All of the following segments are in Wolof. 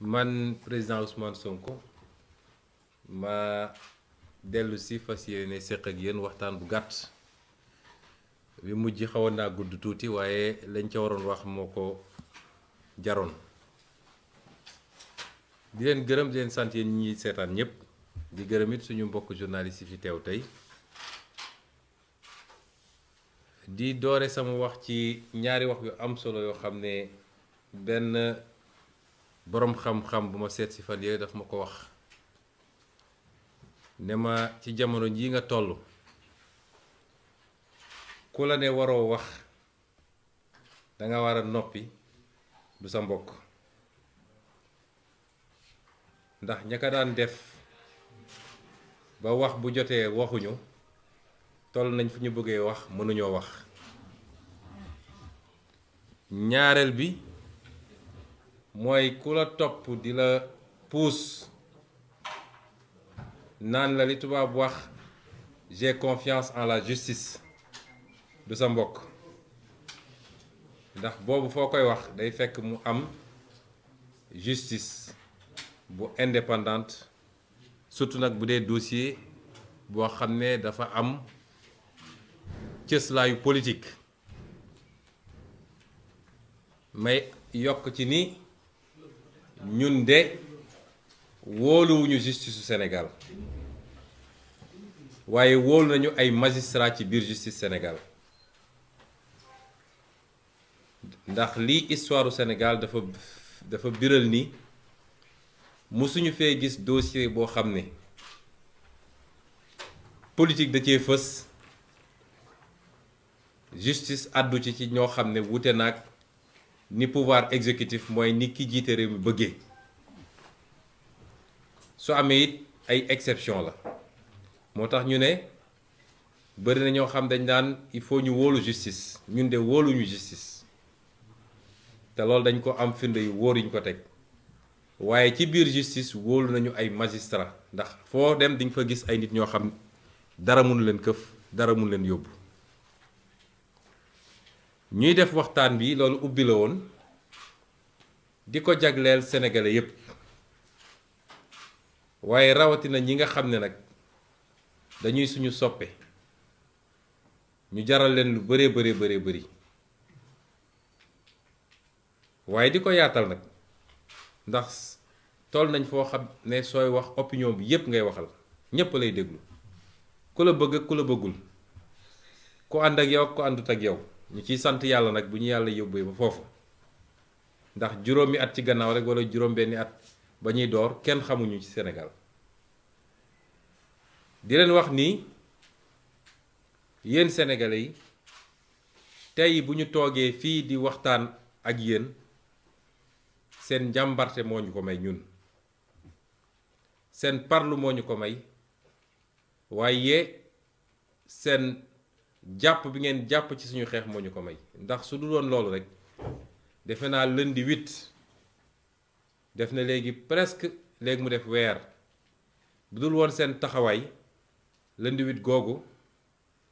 man président Ousmane Sonko ma dellu si fas yéene séq ak yéen waxtaan bu gàtt bi mujj xawoon naa gudd tuuti waaye lañ ca waroon wax moo ko jaroon. di leen gërëm di leen sant yéen ñi seetaan ñëpp di gërëm it suñu mbokk journaliste yi fi teew tey di doore sama wax ci ñaari wax yu am solo yoo xam ne benn boroom xam-xam bu ma seet si fan yooyu daf ma ko wax ne ma ci jamono jii nga toll ku la ne waroo wax danga war a noppi du sa mbokk ndax ña ka daan def ba wax bu jotee waxuñu toll nañ fu ñu bëggee wax mënuñoo wax. ñaareel bi mooy ku la topp di la puus naan la li tubaab wax j'ai confiance en la justice du sa mbokk ndax boobu foo koy wax day fekk mu am justice bu indépendante surtout nag bu dee dossier boo xam ne dafa am cëslaayu politique. may yokk ci ni ñun de wóoluwuñu justice su Sénégal waaye wóolu nañu ay magistrat ci biir justice Sénégal ndax lii histoire u Sénégal dafa biral ni mësuñu fee gis dossier boo xam ne politique da cee fës justice àddu ci ñoo xam ne wute naag ni pouvoir exécutif mooy ni ki jiite réew mi bëggee su amee it ay exception la moo tax ñu ne bëri na ñoo xam dañ naan il faut ñu wóolu justice ñun de wóoluñu justice te loolu dañ ko am firnde yu wóor yuñ ko teg waaye ci biir justice wóolu nañu ay magistrat ndax foo dem di nga fa gis ay nit ñoo xam dara mënu leen këf dara mënu leen yóbbu. ñuy def waxtaan bi loolu ubbi la woon di ko jagleel sénégalais yépp waaye rawatina ñi nga xam ne nag dañuy suñu soppe ñu jaral leen lu bëree bëri waaye di ko yaatal nag ndax toll nañ foo xam ne sooy wax opinion bi yépp ngay waxal ñépp lay déglu ku la bëgg ku la bëggul ku ànd ak yow ku àndut ak yow. ñu ciy sant yàlla nag bu ñu yàlla yóbbee ba foofu ndax juróomi at ci gannaaw rek wala juróom-benni at ba ñuy door kenn xamuñu ci Sénégal di leen wax ni yéen sénégalais yi tey bu ñu toogee fii di waxtaan ak yéen seen njàmbarte moo ñu ko may ñun seen parlu moo ñu ko may waaye seen jàpp bi ngeen jàpp ci suñu xeex moo ñu ko may ndax su dul woon loolu rek defe naa lundi 8 def na léegi presque léegi mu def weer bu dul woon seen taxawaay lundi 8 googu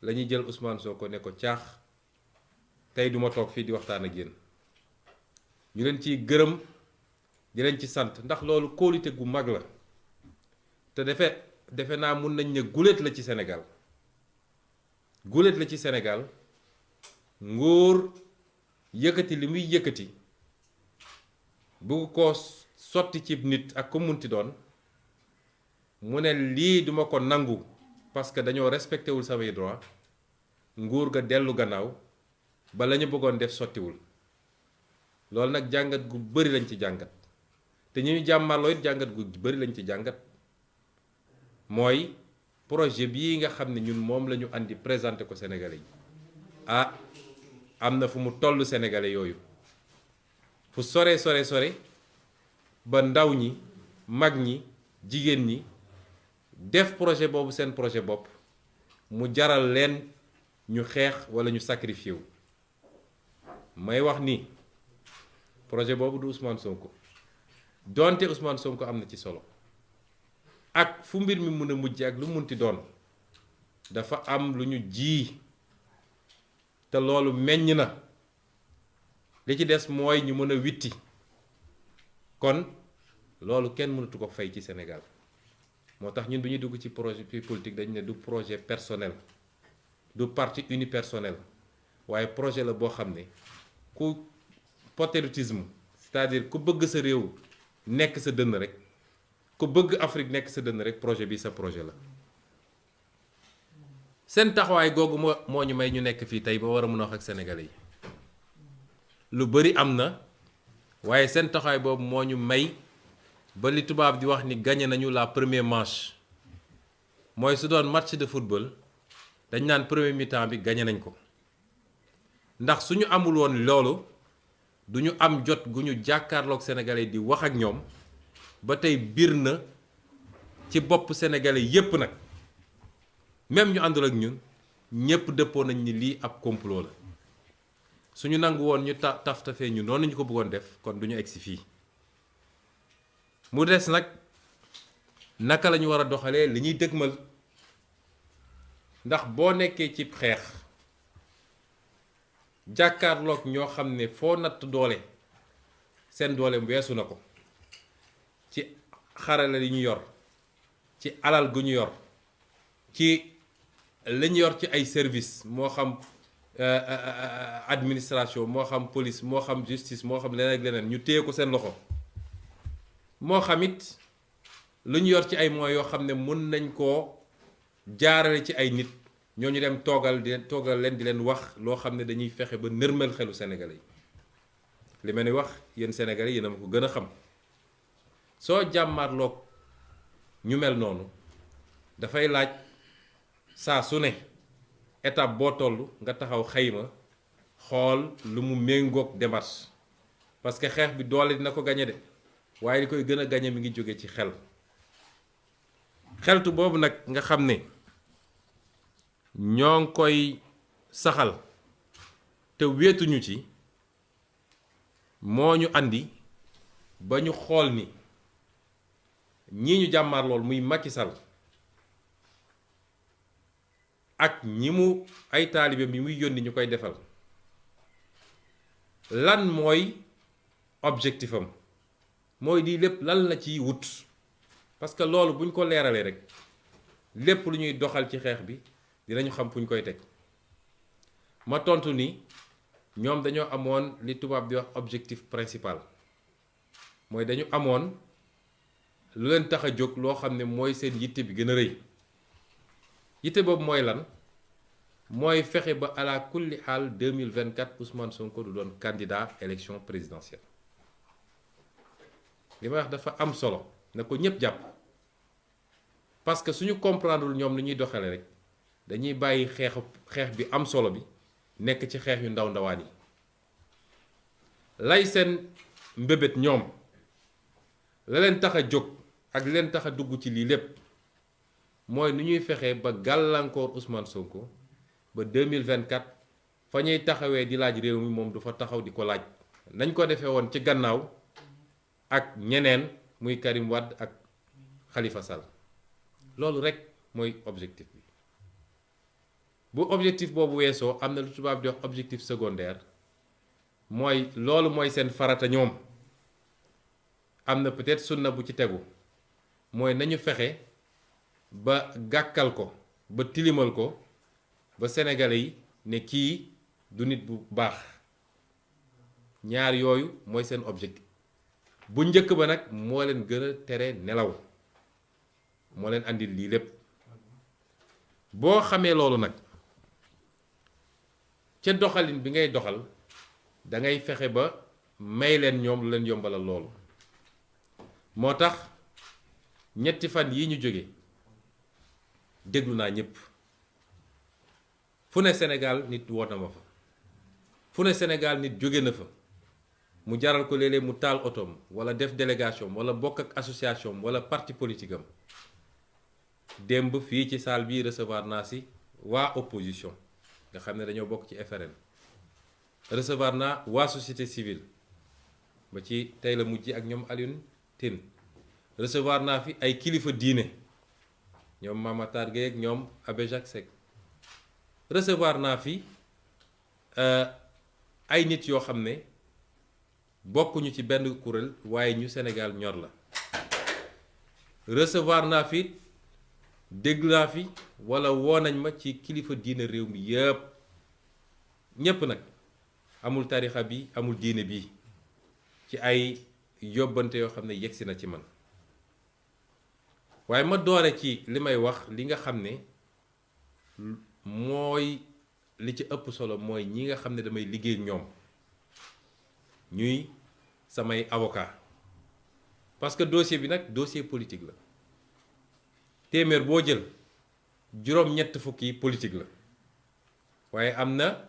la ñuy jël Ousmane Sonko ne ko caax tey duma toog fii di waxtaan ak yéen ñu leen ciy gërëm di leen ci sant ndax loolu kóolute gu mag la te defe naa mun nañ ne guléet la ci Sénégal. guléet la ci Sénégal nguur yëkkati li muy yëkkati bugg ko sotti ci nit ak ko munti doon mu ne lii duma ko nangu parce que dañoo respecté wul samay droit nguur ga dellu gannaaw ba la ñu bëggoon def sottiwul loolu nag jàngat gu bari lañ ci jàngat te ñuy jàmmarloo it jàngat gu bari lañ ci jàngat mooy projet bii nga xam ne ñun moom la ñu andi présenté ko Sénégalais yi am na fu mu toll Sénégalais yooyu fu sore ba ndaw ñi mag ñi jigéen ñi def projet boobu seen projet bopp mu jaral leen ñu xeex walla ñu sacrifié wu may wax ni projet boobu du Ousmane Sonko donte Ousmane Sonko am na ci solo. ak fu mbir mi mën a mujj ak lu munti doon dafa am lu ñu ji te loolu meññ na li ci des mooy ñu mën a witti kon loolu kenn mënatu ko fay ci Sénégal moo tax ñun bi ñuy dugg ci projet politique dañu ne du projet personnel du parti unipersonnel waaye projet la boo xam ne ku patriotisme c'est-à-dire ku bëgg sa réew nekk sa dënn rek ku bëgg Afrique nekk sa dënn rek projet bi sa projet la seen taxawaay googu moo ñu may ñu nekk fii tey ba war a mën a wax ak sénégalais yi lu bari am na waaye seen taxawaay boobu moo ñu may ba li tubaab di wax ni gagné nañu la première manche mooy su doon match de football dañ naan premier mi-temps bi gagné nañ ko ndax suñu amul woon loolu du ñu am jot gu ñu jàkkaarloog sénégalais di wax ak ñoom ba tey biir na ci bopp sénégalais yépp nag même ñu àndul ak ñun ñépp dëppoo nañ ni lii ab complot la suñu nangu woon ñu taftafee ñu noonu ñu ko bëggoon def kon du ñu egsi fii mu des nag naka la ñu war a doxalee li ñuy dëgmal ndax boo nekkee ci xeex jàkkaarloog ñoo xam ne foo natt doole seen doole weesu na ko ci xarala yi ñu yor ci alal gu ñu yor ci li ñu yor ci ay service moo xam administration moo xam police moo xam justice moo xam leneen ak leneen ñu téye ko seen loxo moo xam it lu ñu yor ci ay moyens yoo xam ne mën nañ koo jaarale ci ay nit ñooñu dem toogal leen di leen wax loo xam ne dañuy fexe ba nërmel xelu Sénégalais yi li ma ni wax yéen Sénégalais yéen a ma ko gën a xam soo jàmmaarloog ñu mel noonu dafay laaj saa su ne étape boo toll nga taxaw xayma xool lu mu méngoog démarche parce que xeex bi doole dina ko gañe de waaye li koy gën a gañe mi ngi jóge ci xeltu boobu nag nga xam ne ñoo ngi koy saxal te wéetuñu ci moo ñu andi ba ñu xool ni ñii ñu jàmmaar lool muy Macky Sall ak ñi mu ay taalibe bi muy yónni ñu koy defal lan mooy objectif am mooy di lépp lan la ciy wut parce que loolu buñ ko leeralee rek lépp lu ñuy doxal ci xeex bi dinañu xam fu ñu koy teg ma tontu ni ñoom dañoo amoon li tubaab di wax objectif principal mooy dañu amoon lu leen tax a jóg loo xam ne mooy seen yitte bi gën a rëy yitte boobu mooy lan mooy fexe ba ala kulli xaal 2024 Ousmane Sonko du doon candidat élection présidentielle li may wax dafa am solo na ko ñëpp jàpp parce que suñu comprendre ñoom lu ñuy doxale rek dañuy bàyyi xeex bi am solo bi nekk ci xeex yu ndaw ndawaan yi lay seen mbébét ñoom la leen tax a jóg ak leen tax a dugg ci lii lépp mooy nu ñuy fexe ba gàllankoor Ousmane Sonko ba 2024 fa ñuy taxawee di laaj réew mi moom du fa taxaw di ko laaj nañ ko defee woon ci gannaaw ak ñeneen muy Karim Wade ak Khalifa Sall loolu rek mooy objectif bi bu objectif boobu weesoo am na lu tubaab di wax objectif secondaire mooy loolu mooy seen farata ñoom am na peut-être sunna bu ci tegu mooy nañu fexe ba gàkkal ko ba tilimal ko ba sénégalais yi ne kii du nit bu baax ñaar yooyu mooy seen objectif bu njëkk ba nag moo leen gën a tere nelaw moo leen andil lii lépp boo xamee loolu nag ca doxalin bi ngay doxal da ngay fexe ba may leen ñoom lu leen yombalal loolu moo tax ñetti fan yi ñu jóge déglu naa ñëpp fu ne Sénégal nit woo na ma fa fu ne Sénégal nit jóge na fa mu jaral ko léeg-léeg mu taal otoom wala def délégation wala bokk ak association wala parti politique am démb fii ci salle bi recevoir naa si waa opposition nga xam ne dañoo bokk ci FRN recevoir naa waa société civile ba ci tey la mujj ak ñoom Alioune Tine recevoir naa fi ay kilifa diine ñoom Mame Matar Gueye ak ñoom Abbé Jacques Seck recevoir naa fi ay nit yoo xam ne bokkuñu ci benn kuréel waaye ñu Sénégal ñor la recevoir naa fi dégg naa fi walla woo nañ ma ci kilifa diine réew mi yépp ñépp nag amul tarixa bi amul diine bi ci ay yóbbante yoo xam ne yegsi na ci man waaye ma doore ci li may wax li nga xam ne mooy li ci ëpp solo mooy ñi nga xam ne damay liggéey ñoom ñuy samay avocat parce que dossier bi nag dossier politique la téeméer boo jël juróom-ñett fukk yi politique la waaye am na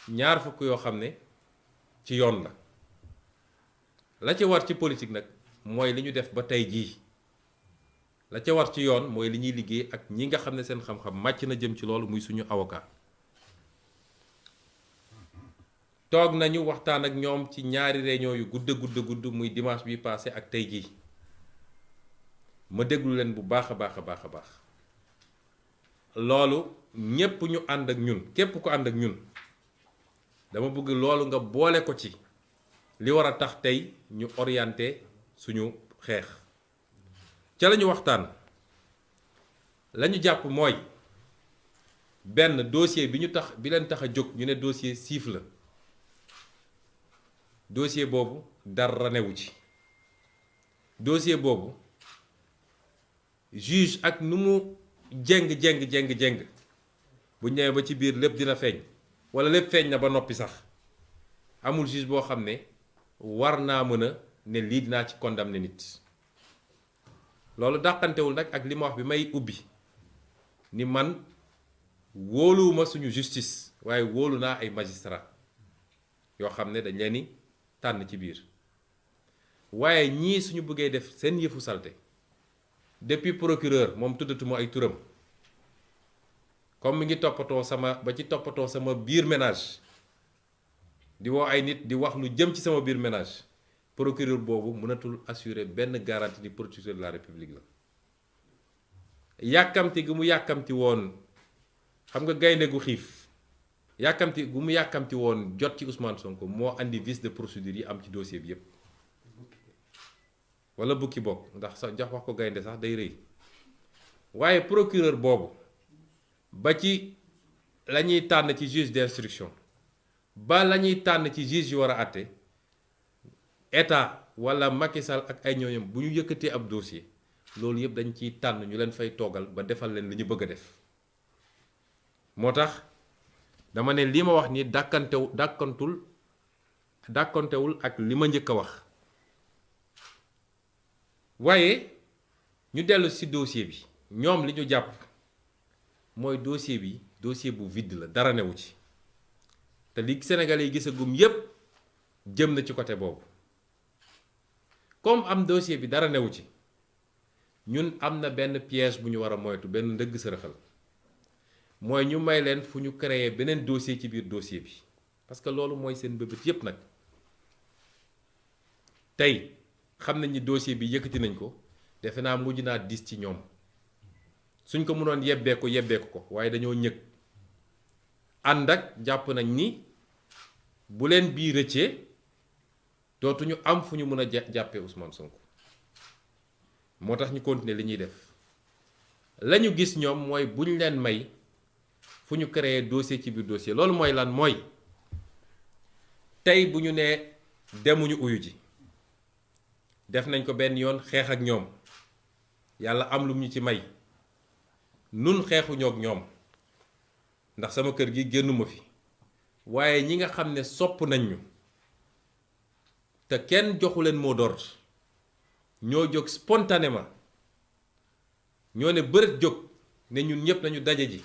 ñaar fukk yoo xam ne ci yoon la ca war ci politique nag mooy li ñu def ba tey jii la ca war ci yoon mooy li ñuy liggéey ak ñi nga xam ne seen xam-xam màcc na jëm ci loolu muy suñu avocat toog nañu waxtaan ak ñoom ci ñaari réunion yu gudd muy dimanche bi passé ak tey jii ma déglu leen bu baax a baax a baax a baax loolu ñépp ñu ànd ak ñun képp ku ànd ak ñun dama bëgg loolu nga boole ko ci li war a tax tey ñu orienté suñu xeex ca lañu waxtaan lañu jàpp mooy benn dossier bi leen tax a jóg ñu ne dossier siif la dossier boobu dara newu ci dossier boobu juge ak nu mu jeng bu ñëwee ba ci biir lépp dina feeñ walla lépp feeñ na ba noppi sax amul juge boo xam ne war naa mën a ne lii dinaa ci condamner nit loolu dàqantewul nag ak li ma wax bi may ubbi ni man wóoluwuma suñu justice waaye wóolu naa ay magistrat yoo xam ne dañ leen ni tànn ci biir waaye ñii suñu bëggee def seen yëfu salte depuis procureur moom tuddatuma ay turam comme mi ngi toppatoo sama biir ménage di woo ay nit di wax lu jëm ci sama biir ménage procureur boobu mënatul assurer benn garantie ni procureur de la république la yàkkamti gu mu yàkkamti woon xam nga gaynde gu xiif yàkkamti gu mu yàkkamti woon jot ci Ousmane Sonko moo andi vice de procédure yi am ci dossier bi yépp wala bukki bokk ndax sax jox wax ko gaynde sax day rëy waaye procureur boobu ba ci la ñuy tànn ci juge d'instruction ba la ñuy tànn ci juge yu war a àtte état wala Macky Sall ak ay ñooñam bu ñu yëkkatee ab dossier loolu yëpp dañ ciy tànn ñu leen fay toogal ba defal leen li ñu bëgg a def moo tax dama ne li ma wax ni dàkkantewul ak li ma njëkk a wax waaye ñu dellu ci dossier bi ñoom li ñu jàpp mooy dossier bi dossier bu vide la dara newu ci te li Sénégalais yi gisagum yépp jëm na ci côté boobu comme am dossier bi dara newu ci ñun am na benn piège bu ñu war a moytu benn ndëgg sërëxal mooy ñu may leen fu ñu créer beneen dossier ci biir dossier bi parce que loolu mooy seen bëbët yépp nag tey xam nañ ni dossier bi yëkkati nañ ko defe naa mujj naa diis ci ñoom suñ ko mënoon yebbeeku ko waaye dañoo ñëg ànd ak jàpp nañ ni bu leen bii rëccee dootuñu am fu ñu mën a jàppee Ousmane Sonko moo tax ñu continuer li ñuy def la ñu gis ñoom mooy buñ leen may fu ñu créer dossier ci biir dossier loolu mooy lan mooy tey bu ñu nee demuñu uyu ji def nañ ko benn yoon xeex ak ñoom yàlla am lu ñu ci may nun xeexuñoo ak ñoom ndax sama kër gi génnuma fi waaye ñi nga xam ne sopp nañ ñu te kenn joxu leen mot d'ordre ñoo jóg spontanément ñoo ne bërët jóg ne ñun ñëpp nañu daje ji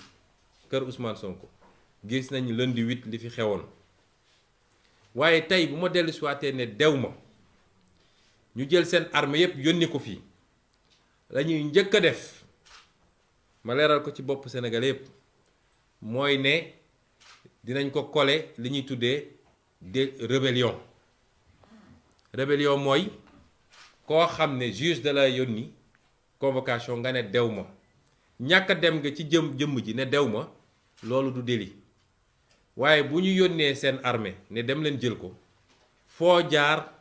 kër Ousmane Sonko gis nañ lundi 8 li fi xewoon waaye tey bu ma dellu si waatee ne dew ma ñu jël seen arme yépp yónni ko fii la ñuy njëkk a def ma leeral ko ci bopp Sénégal yépp mooy ne dinañ ko coller li ñuy tuddee de rébellion mooy koo xam ne juge da la yónni convocation nga ne dew ma ñàkk a dem nga ci jëmm ji ne dew ma loolu du délit waaye bu ñu yónnee seen armée ne dem leen jël ko foo jaar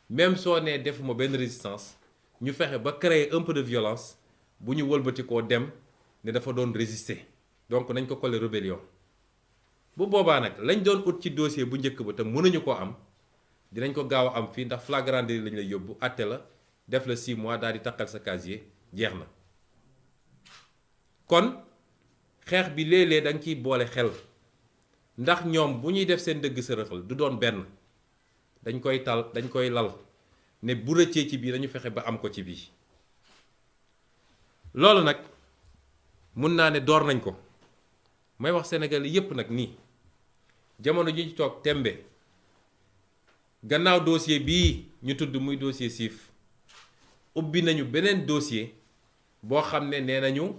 même soo nee defuma benn résistance ñu fexe ba créer un peu de violence bu ñu wëlbati koo dem ne dafa doon résister donc nañ ko coller rébellion bu boobaa nag lañ doon ut ci dossier bu njëkk ba te mënuñu koo am dinañ ko gaaw a am fii ndax flagrant délit lañ lay yóbbu àtte la def la 6 mois daal di takkal sa casier jeex na kon xeex bi léeg-léeg da nga ciy boole xel ndax ñoom bu ñuy def seen dëgg sërëxal du doon benn dañ koy lal ne bu rëccee ci bii dañu fexe ba am ko ci bii loolu nag mun naa ne door nañ ko may wax Sénégal yépp nag nii jamono ji ñu toog tembe gannaaw dossier bii ñu tudd muy dossier Siff ubbi nañu beneen dossier boo xam ne nee nañu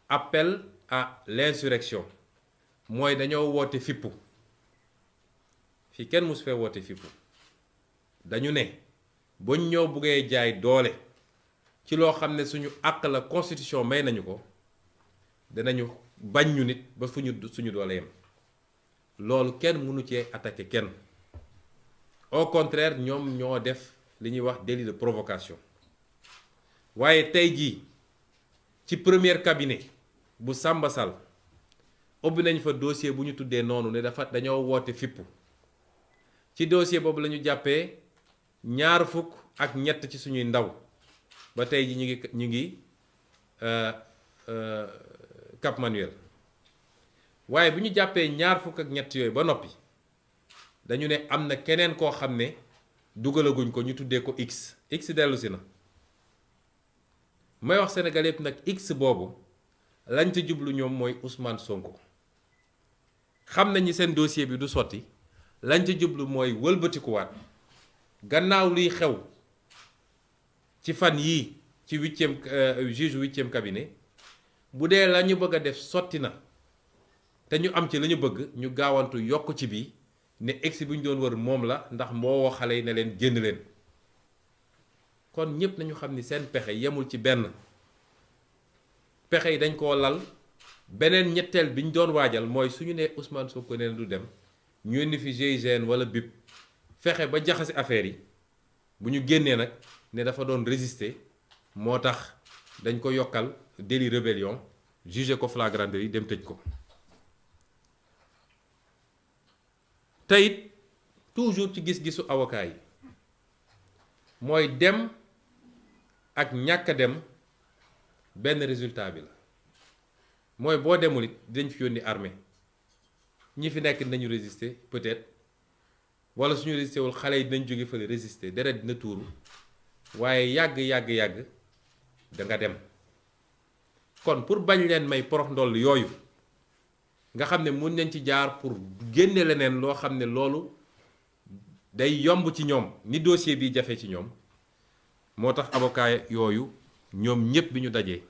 appel à l'insurrection mooy dañoo woote fippu fii kenn mus fee woote fippu dañu ne buñ ñoo buggee jaay doole ci loo xam ne suñu àq la constitution may nañu ko danañu bañ ñu nit ba suñu doole yem loolu kenn mënu cee attaquer kenn au contraire ñoom ñoo def li ñuy wax délit de provocation waaye tey jii ci premier cabinet bu Samba Sall ubbi nañ fa dossier bu ñu tuddee noonu ne dañoo woote fippu ci dossier boobu la ñu jàppee 23 ci suñuy ndaw ba tey ji ñu ngi Cap Manuel waaye bu ñu jàppee 23 yooyu ba noppi dañu ne am na keneen koo xam ne dugalaguñ ko ñu tuddee ko X dellu si na may wax Sénégal yëpp nag X boobu lañ ca jublu ñoom mooy Ousmane Sonko xam nañu seen dossier bi du sotti lañ ca jublu mooy wëlbatikuwaat gannaaw luy xew ci fan yii ci juge 8e cabinet bu dee la ñu bëgg a def sotti na te ñu am ci la ñu bëgg ñu gaawantu yokk ci bii ne X bu ñu doon wër moom la ndax moo woo xale yi ne leen génn leen kon ñépp nañu xam ni seen pexe yemul ci benn pexe yi dañ koo lal beneen ñetteel bi ñu doon waajal mooy suñu nee Ousmane Sonko nee na du dem ñu indi fi GIGN wala BIP fexe ba jaxase affaire yi bu ñu génnee nag ne dafa doon résister moo tax dañ ko yokkal délit rébellion jugé ko flagrant délit dem tëj ko te it toujours ci gis-gisu avocat yi mooy dem ak ñàkk a dem benn résultat bi la mooy boo demul it dinañ fi yónni armée ñi fi nekk dinañu résister peut-être wala suñu résister wul xale yi dinañ jóge fële résister deret dina tuuru waaye yàgg da nga dem kon pour bañ leen may porox ndoll yooyu nga xam ne mun nañ ci jaar pour génne leneen loo xam ne loolu day yomb ci ñoom ni dossier bi jafe ci ñoom moo tax avocat yooyu ñoom ñépp bi ñu dajee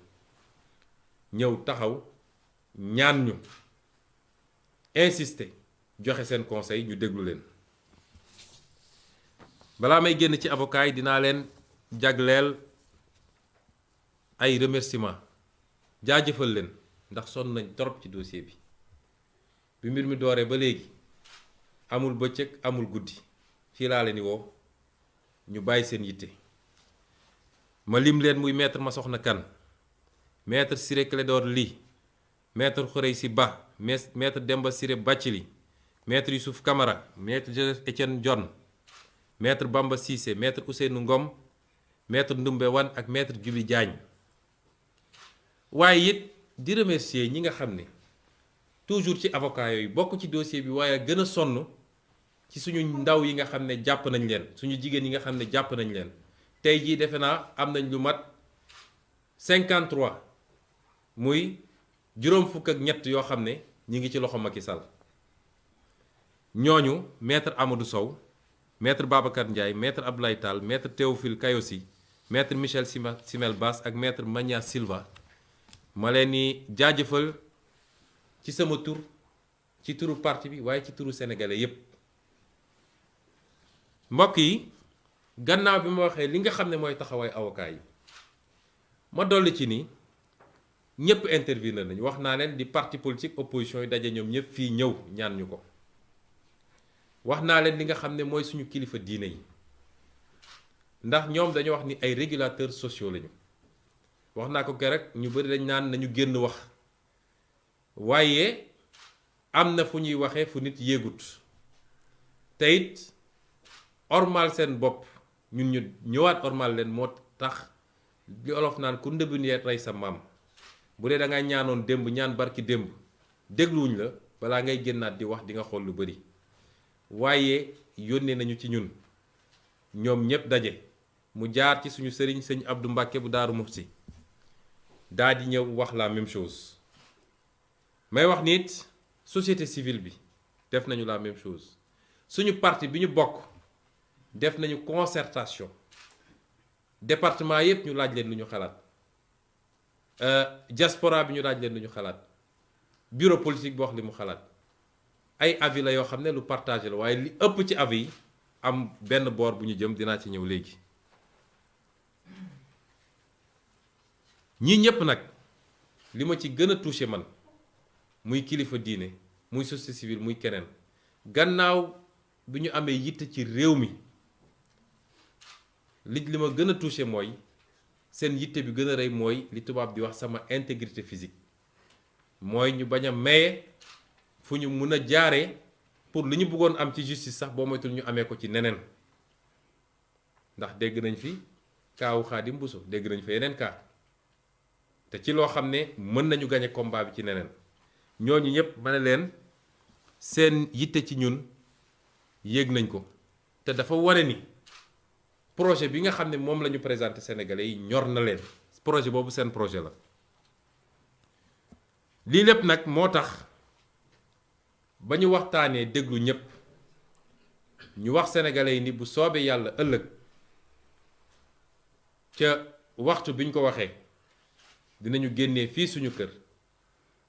ñëw taxaw ñaan ñu insister joxe seen conseil ñu déglu leen balaa may génn ci avocat yi dinaa leen jagleel ay remerciement jaajëfal leen ndax sonn nañ torop ci dossier bi mbir mi dooree ba léegi amul bëccëg amul guddi fii laa leen di woo ñu bàyyi seen yitte ma lim leen muy maître Massokhna Kane maître Ciré Clédor Ly maître Khoureyssi Ba maître Demba Ciré Bathily maître Youssouf Camara maître Joseph Étienne Dione maître Bamba Cissé maître Ousseynou Ngom maître Ndoumbé Wane ak maître Djibi Diagne waaye it di remercier ñi nga xam ne toujours ci avocat yooyu bokk ci dossier bi waaye gën a sonn ci suñu ndaw yi nga xam ne jàpp nañ leen suñu jigéen yi nga xam ne jàpp nañ leen tey jii defe naa am nañ lu mat 53 muy juróom fukk ak ñett yoo xam ne ñi ngi ci loxo Macky Sall ñooñu maître Amadou Sow maître Babacar Ndiaye maître Abdoulaye Tall maître Théophile Kayosi maître Michel Simel Bass ak maître Magna Silva ma leen ni jaajëfal ci sama tur ci turu parti bi waaye ci turu sénégalais yépp mbokk yi gannaaw bi ma waxee li nga xam ne mooy taxawaay avocat yi ma dolli ci ni ñépp intervenir nañu wax naa leen di parti politique opposition yi daje ñoom ñépp fii ñëw ñaan ñu ko wax naa leen li nga xam ne mooy suñu kilifa diine yi ndax ñoom dañu wax ni ay régulateurs sociaux lañu wax naa ko keroog ñu bari dañ naan nañu génn wax waaye am na fu ñuy waxee fu nit yéegut te it ormal seen bopp ñun ñu ñëwaat ormal leen moo tax li olof naan ku ndëbin yee rey sa maam bu dee da nga ñaanoon démb ñaan barki démb dégluwuñ la balaa ngay génnaat di wax di nga xool lu bari waaye yónnee nañu ci ñun ñoom ñépp daje mu jaar ci suñu sëriñ sëñ Abdou Mbàkke bu Daaru Muxti daa di ñëw wax la même chose may wax nit société civile bi def nañu la même chose suñu parti bi ñu bokk def nañu concertation département yépp ñu laaj leen lu ñu xalaat diaspora bi ñu laaj leen lu ñu xalaat bureau politique bi wax li mu xalaat ay avis la yoo xam ne lu partagé la waaye li ëpp ci avis yi am benn boor bu ñu jëm dinaa ci ñëw léegi ñii ñépp nag li ma ci gën a touché man muy kilifa diine muy société civile muy keneen gannaaw bi ñu amee yitte ci réew mi li ma gën a touché mooy seen yitte bi gën a rëy mooy li tubaab di wax sama intégrité physique mooy ñu bañ a maye fu ñu mun a jaaree pour li ñu bëggoon am ci justice sax boo moytul ñu amee ko ci neneen ndax dégg nañ fi kaawu Xaadim Buso dégg nañ fa yeneen kaa te ci loo xam ne mën nañu gañe combat bi ci neneen ñooñu ñëpp ma ne leen seen yitte ci ñun yéeg nañ ko te dafa wane ni projet bi nga xam ne moom la ñu présenté Sénégalais yi ñor na leen projet boobu seen projet la lii lépp nag moo tax ba ñu waxtaanee déglu ñépp ñu wax Sénégalais yi ni bu soobee yàlla ëllëg ca waxtu bi ñu ko waxee dinañu génnee fii suñu kër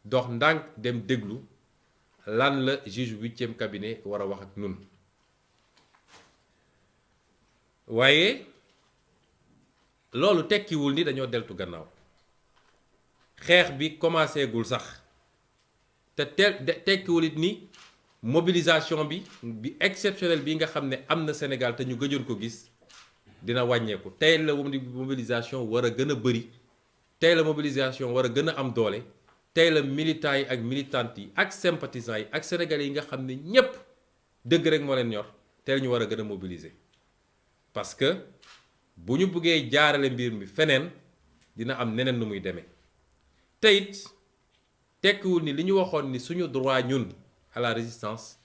dox ndànk dem déglu lan la juge 8e cabinet war a wax ak nun waaye loolu tekkiwul ni dañoo deltu gannaaw xeex bi commencé gul sax te tekkiwul it ni mobilisation bi exceptionnelle bi nga xam ne am na Sénégal te ñu gëjoon ko gis dina wàññeeku tey la mobilisation war a gën a bëri tey la mobilisation war a gën a am doole tey la militants yi ak militantes yi ak sympathisants yi ak sénégalais yi nga xam ne ñépp dëgg rek moo leen ñor tey la ñu war a gën a mobiliser parce que bu ñu bëggee jaarale mbir mi feneen dina am neneen nu muy demee te it tekkiwul ni li ñu waxoon ni suñu droit ñun à la résistance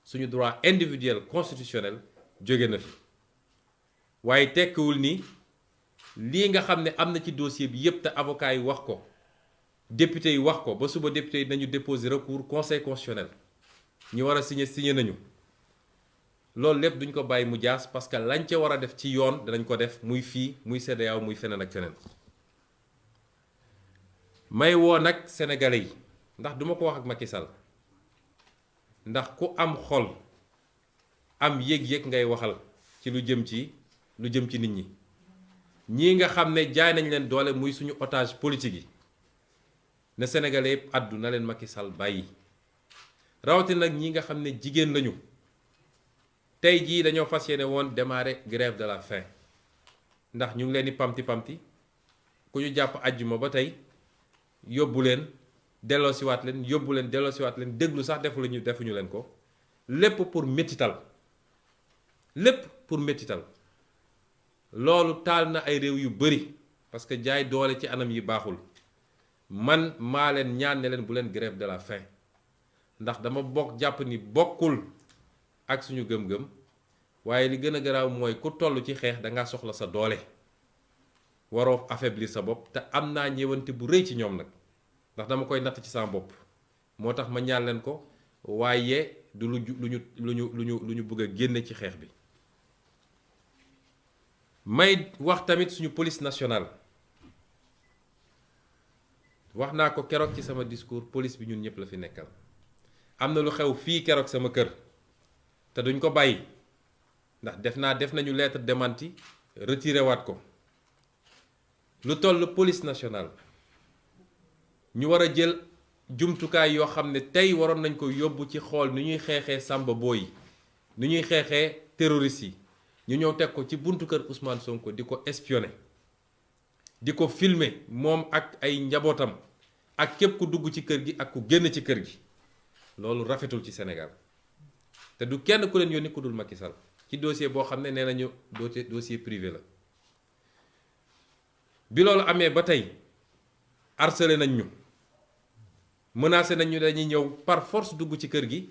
suñu droit individuel constitutionnel jóge na fi waaye tekkiwul ni lii nga xam ne am na ci dossier bi yépp te avocat yi wax ko député yi wax ko ba suba député yi nañu déposer recours conseil constitutionnel ñi war a signé nañu loolu lépp duñ ko bàyyi mu jaas parce que lañ ca war a def ci yoon danañ ko def muy fii muy CEDEAO muy feneen ak feneen may woo nag sénégalais yi ndax duma ko wax ak Macky Sall ndax ku am xol am yëg-yëg ngay waxal ci lu jëm ci nit ñi ñii nga xam ne jaay nañ leen doole muy suñu otage politique yi ne sénégalais yëpp àddu na leen Macky Sall bàyyi rawatina nag ñi nga xam ne jigéen lañu tey jii dañoo fas yéene woon démarrer grève de la faim ndax ñu ngi leen di pamti ku ñu jàpp àjjuma ba tey yóbbu leen delloosiwaat leen déglu sax defuñu leen ko lépp pour métital loolu taal na ay réew yu bari parce que jaay doole ci anam yi baaxul man maa leen ñaan ne leen bu leen grève de la faim ndax dama jàpp ni bokkul ak suñu gëm-gëm waaye li gën a garaaw mooy ku toll ci xeex danga soxla sa doole waroo affaiblir sa bopp te am naa ñëwante bu rëy ci ñoom nag ndax dama koy natt ci sama bopp moo tax ma ñaan leen ko waaye du lu ñu bëgg a génne ci xeex bi may wax tamit suñu police nationale wax naa ko keroog ci sama discours police bi ñun ñëpp la fi nekkal am na lu xew fii keroog sama kër te duñ ko bàyyi ndax def nañu lettre démenti retiré waat ko lu toll police nationale ñu war a jël jumtukaay yoo xam ne tey waroon nañ ko yóbbu ci xool ni ñuy xeexee sàmba booy yi ni ñuy xeexee terroristes yi ñu ñëw teg ko ci buntu kër Ousmane Sonko di ko espionner di ko filmer moom ak ay njabootam ak képp ku dugg ci kër gi ak ku génn ci kër gi loolu rafetul ci Sénégal te du kenn ku leen yónni ku dul Macky Sall ci dossier boo xam ne nee nañu dossier privé la. bi loolu amee ba tey harcelé nañ ñu menacé nañ ñu dañuy ñëw par force dugg ci kër gi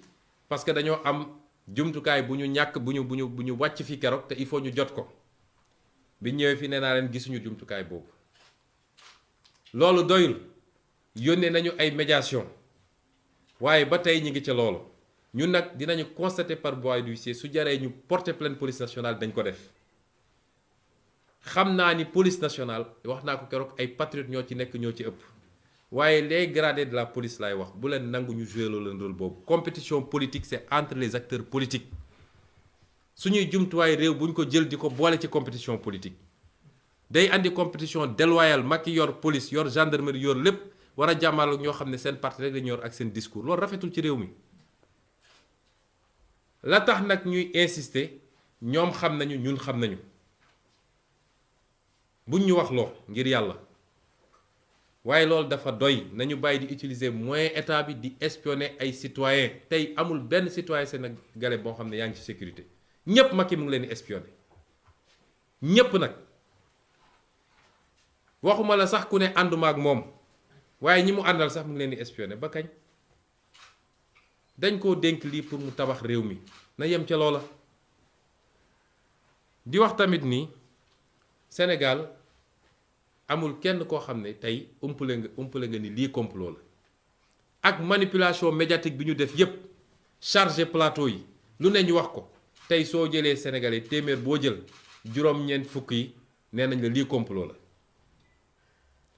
parce que dañoo am jumtukaay bu ñu ñàkk bu ñu wàcc fi keroog te il faut ñu jot ko bi ñëwee fi nee naa leen gisuñu jumtukaay boobu. loolu doyul yónnee nañu ay médiation waaye ba tey ñi ngi ca loolu ñun nag dinañu constater par voie d'huissier su jaree ñu porter plainte police nationale dañ ko def. xam naa ni police nationale wax naa ko keroog ay patriotes ñoo ci nekk ñoo ci ëpp waaye les gradés de la police laay wax bu leen nangu ñu jouer loolu rôle boobu. compétition politique c'est entre les acteurs politiques suñuy jumtuwaay réew bu ñu ko jël di ko boole ci compétition politique day andi compétition déloyale. Macky yor police yor gendarmerie yor lépp war a jàmmaarloo ñoo xam ne seen parti rek dañu yor ak seen discours loolu rafetul ci réew mi. la tax nag ñuy insister ñoom xam nañu ñun xam nañu. buñ ñu wax loo ngir yàlla waaye loolu dafa doy nañu bàyyi di utiliser moyen état bi di espionner ay citoyens tey amul benn citoyen sénégalais boo xam ne yaa ngi ci sécurité ñépp Macky mu ngi leen di espionner ñépp nag waxuma la sax ku ne ànduma ak moom waaye ñi mu àndal sax mu ngi leen di espionner ba kañ dañ koo dénk lii pour mu tabax réew mi na yem ca loola. di wax tamit ni Sénégal amul kenn koo xam ne tey umpale nga ni lii complot la ak manipulation médiatique bi ñu def yépp chargé plateau yi lu ne ñu wax ko tey soo jëlee sénégalais téeméer boo jël juróom-ñeent fukk yi nee nañ la lii complot la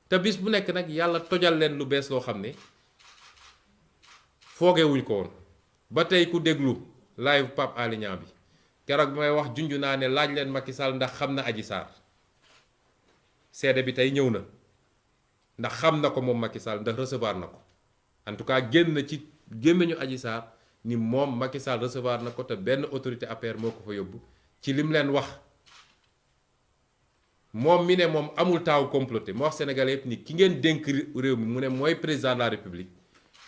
te bis bu nekk nag yàlla tojal leen lu bees loo xam ne foogewuñ ko woon ba tey ku déglu live Pape Alé Niang bi keroog bi may wax junj naa ne laaj leen Macky Sall ndax xam na Adji Sarr seede bi tey ñëw na ndax xam na ko moom Macky Sall ndax recevoir na ko en tout cas génn na ci gémmiñu Adji Sarr ni moom Macky Sall recevoir na ko te benn autorité APR moo ko fa yóbbu ci lim leen wax moom mi ne moom amul taaw comploté moo wax sénégalais yëpp ni ki ngeen dénk réew mi mu ne mooy président de la république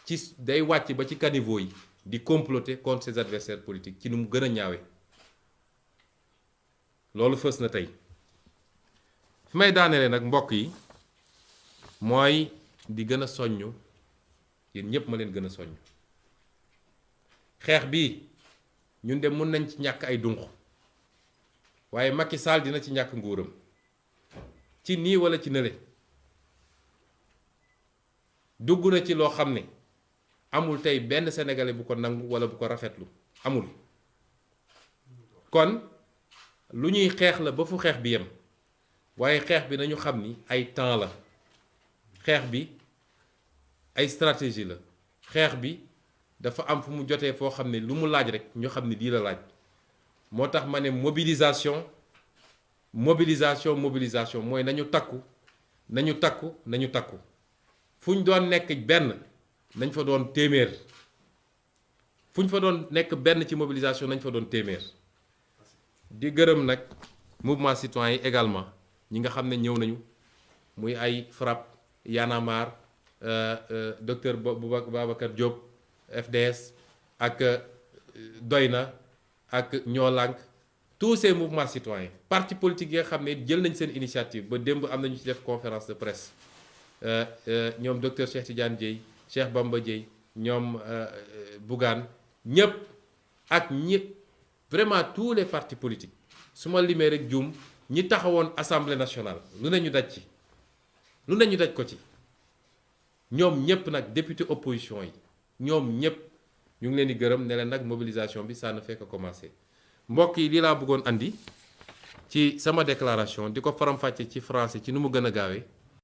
ci day wàcc ba ci caniveau yi di comploter contre ses adversaires politiques ci nu mu gën a ñaawe loolu fës na tey fi may daanelee nag mbokk yi mooy di gën a soññ yéen ñépp ma leen gën a soññ xeex bi ñun de mun nañ ci ñàkk ay dunq waaye Macky Sall dina ci ñàkk nguuram ci nii walla ci nële dugg na ci loo xam ne amul tey benn sénégalais bu ko nangu walla bu ko rafetlu amul kon lu ñuy xeex la ba fu xeex bi yem waaye xeex bi nañu xam ni ay temps la xeex bi ay stratégie la xeex bi dafa am fu mu jotee foo xam ne lu mu laaj rek ñu xam ne lii la laaj moo tax ma ne mobilisation mooy nañu takku fu ñu doon nekk benn nañ fa doon téeméer fu ñu fa doon nekk benn ci mobilisation nañ fa doon téeméer di gërëm nag mouvement citoyen yi également ñi nga xam ne ñëw nañu muy ay FRAPP Y'en a marre docteur Babacar Diop FDS ak Doyna ak Ñoo Lank tous ces mouvements citoyens parti politique yi nga xam ne jël nañ seen initiative ba démb am nañu ci def conférence de presse ñoom docteur Cheikh Tidiane Dièye Cheikh Bamba Dièye ñoom Bougane ñëpp ak ñi vraiment tous les partis politiques su ma limee rek juum ñi taxawoon assemblée nationale lu ne ñu daj ko ci ñoom ñëpp nag député opposition yi ñoom ñëpp ñu ngi leen di gërëm ne leen nag mobilisation bi ça ne fait que commencer mbokk yi lii laa bëggoon andi ci sama déclaration di ko faram-fàcce ci français ci nu mu gën a gaawee